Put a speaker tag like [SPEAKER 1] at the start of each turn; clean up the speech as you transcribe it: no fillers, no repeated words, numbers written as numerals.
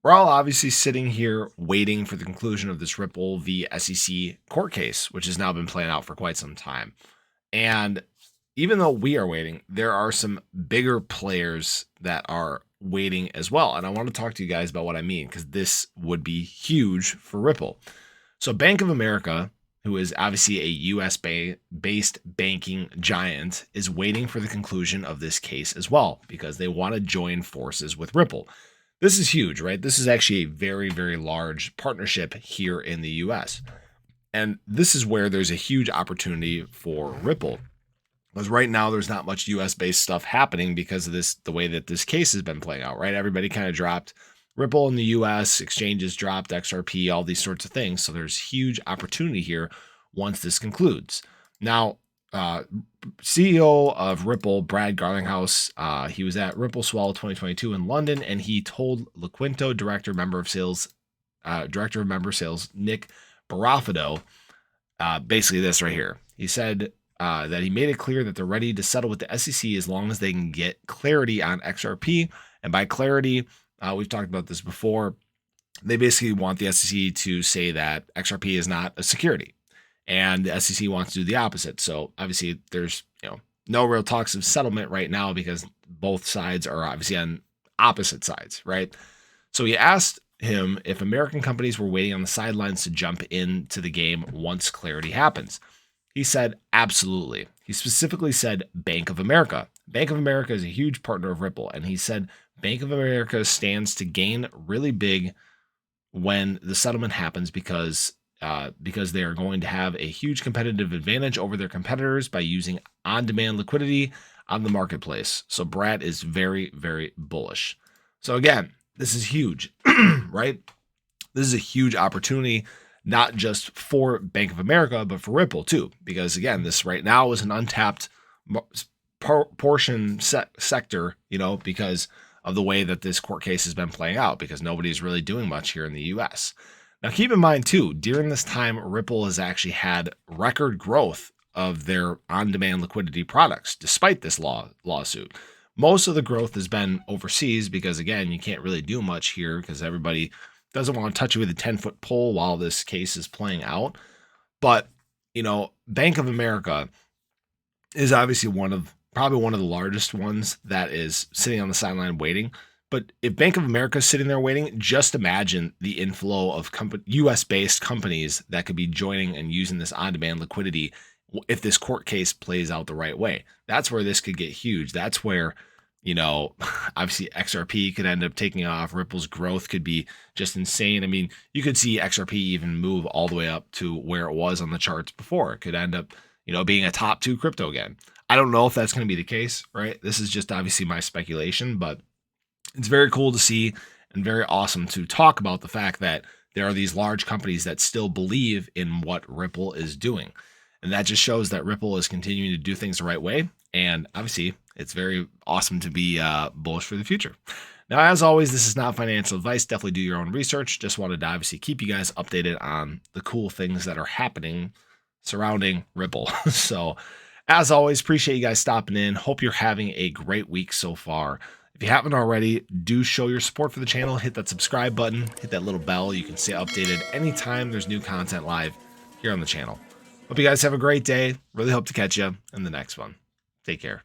[SPEAKER 1] We're all obviously sitting here waiting for the conclusion of this Ripple v. SEC court case, which has now been playing out for quite some time. And even though we are waiting, there are some bigger players that are waiting as well. And I want to talk to you guys about what I mean, because this would be huge for Ripple. So, Bank of America, who is obviously a US based banking giant, is waiting for the conclusion of this case as well, because they want to join forces with Ripple. This is huge, right? This is actually a very, very large partnership here in the US. And this is where there's a huge opportunity for Ripple. Because right now there's not much US based stuff happening because of this, the way that this case has been playing out, right? Everybody kind of dropped Ripple in the US, exchanges dropped XRP, all these sorts of things. So there's huge opportunity here once this concludes. Now, CEO of Ripple, Brad Garlinghouse, he was at Ripple Swell 2022 in London, and he told LaQuinto director of member sales Nick Barafado basically this right here. He said that he made it clear that they're ready to settle with the SEC as long as they can get clarity on XRP. And by clarity, we've talked about this before. They basically want the SEC to say that XRP is not a security, and the SEC wants to do the opposite. So obviously, there's no real talks of settlement right now because both sides are obviously on opposite sides, right? So he asked him if American companies were waiting on the sidelines to jump into the game once clarity happens. He said, absolutely. He specifically said Bank of America. Bank of America is a huge partner of Ripple, and he said Bank of America stands to gain really big when the settlement happens because they are going to have a huge competitive advantage over their competitors by using on-demand liquidity on the marketplace. So Brad is very, very bullish. So again, this is huge, right? This is a huge opportunity, not just for Bank of America, but for Ripple too, because again, this right now is an untapped portion sector, because of the way that this court case has been playing out, because nobody's really doing much here in the US. Now, keep in mind too, during this time, Ripple has actually had record growth of their on-demand liquidity products, despite this lawsuit. Most of the growth has been overseas because, again, you can't really do much here because everybody doesn't want to touch you with a 10-foot pole while this case is playing out. But, Bank of America is obviously probably one of the largest ones that is sitting on the sideline waiting. But if Bank of America is sitting there waiting, just imagine the inflow of US-based companies that could be joining and using this on-demand liquidity if this court case plays out the right way. That's where this could get huge. That's where, obviously XRP could end up taking off. Ripple's growth could be just insane. I mean, you could see XRP even move all the way up to where it was on the charts before. It could end up, being a top 2 crypto again. I don't know if that's going to be the case, right? This is just obviously my speculation, but it's very cool to see and very awesome to talk about the fact that there are these large companies that still believe in what Ripple is doing. And that just shows that Ripple is continuing to do things the right way. And obviously, it's very awesome to be bullish for the future. Now, as always, this is not financial advice. Definitely do your own research. Just wanted to obviously keep you guys updated on the cool things that are happening surrounding Ripple. So, as always, appreciate you guys stopping in. Hope you're having a great week so far. If you haven't already, do show your support for the channel. Hit that subscribe button. Hit that little bell. You can stay updated anytime there's new content live here on the channel. Hope you guys have a great day. Really hope to catch you in the next one. Take care.